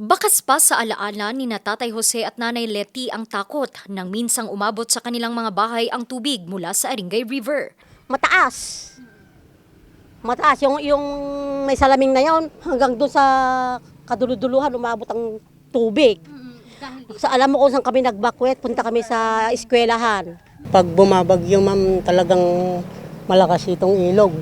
Bakas pa sa alaala ni na Tatay Jose at Nanay Leti ang takot nang minsang umabot sa kanilang mga bahay ang tubig mula sa Aringay River. Mataas. Mataas yung may salaming na yon hanggang doon sa kaduluduluhan umabot ang tubig. So, alam mo kung saan kami nag-backwet, punta kami sa eskwelahan. Pag bumabagyo ma'am, talagang malakas itong ilog.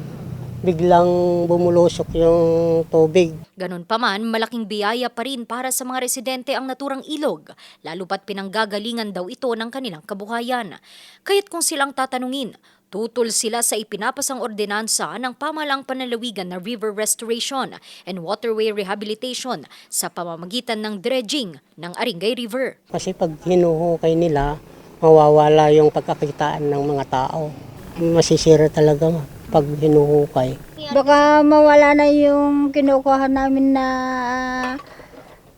Biglang bumulusok yung tubig. Ganon pa man, malaking biyaya pa rin para sa mga residente ang naturang ilog, lalo pat pinanggagalingan daw ito ng kanilang kabuhayan. Kaya't kung silang tatanungin, tutol sila sa ipinapasang ordinansa ng pamahalang panlalawigan na river restoration and waterway rehabilitation sa pamamagitan ng dredging ng Aringay River. Kasi pag hinuhukay nila, mawawala yung pagkakitaan ng mga tao. Masisira talaga pag hinuhukay. Baka mawala na yung kinukuha namin na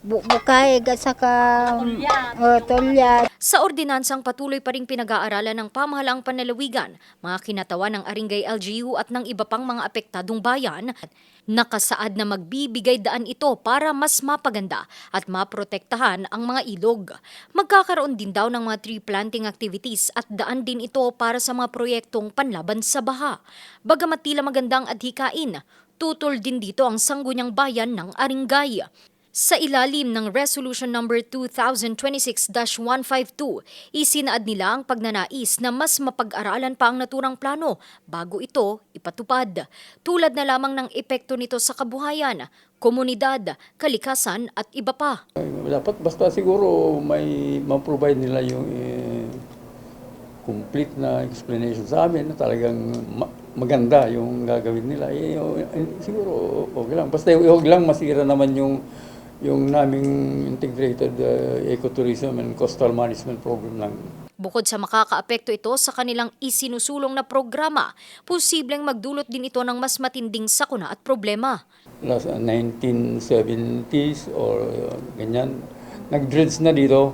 bukay at saka tulya. Sa ordinansang patuloy pa ring pinag-aaralan ng pamahalaang panlalawigan, mga kinatawan ng Aringay LGU at ng iba pang mga apektadong bayan, nakasaad na magbibigay daan ito para mas mapaganda at maprotektahan ang mga ilog. Magkakaroon din daw ng mga tree planting activities at daan din ito para sa mga proyektong panlaban sa baha. Bagamat tila magandang adhikain, tutol din dito ang sangguniang bayan ng Aringay. Sa ilalim ng Resolution No. 2026-152, isinaad nila ang pagnanais na mas mapag-aralan pa ang naturang plano bago ito ipatupad. Tulad na lamang ng epekto nito sa kabuhayan, komunidad, kalikasan at iba pa. Dapat basta siguro may ma-provide nila yung complete na explanation sa amin na talagang maganda yung gagawin nila. Siguro okay lang. Basta huwag lang masira naman yung naming integrated ecotourism and coastal management program lang. Bukod sa makakaapekto ito sa kanilang isinusulong na programa, posibleng magdulot din ito ng mas matinding sakuna at problema. Last 1970s or ganyan, nag-dredge na dito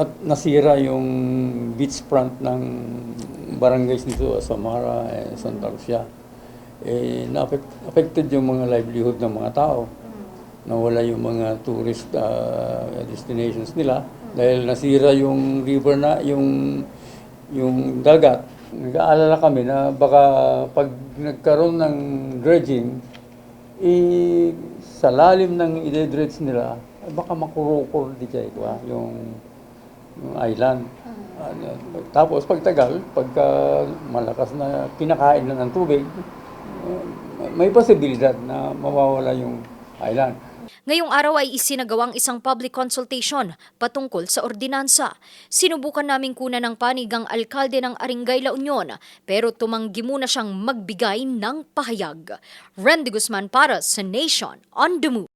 at nasira yung beachfront ng barangays dito, Samara, Santa Lucia. Na-affected yung mga livelihood ng mga tao. Nawala yung mga tourist destinations nila dahil nasira yung river na yung dagat. Nag-aalala kami na baka pag nagkaroon ng dredging sa lalim ng i-dredge nila baka makurukor di kaya yung island. Tapos pagtagal, pagka malakas na kinakain na ng tubig, may posibilidad na mawawala yung island. Ngayong araw ay isinagawang isang public consultation patungkol sa ordinansa. Sinubukan naming kunan ng panig ang alkalde ng Aringay La Union pero tumanggi muna siyang magbigay ng pahayag. Randy Guzman para sa Nation on the Move.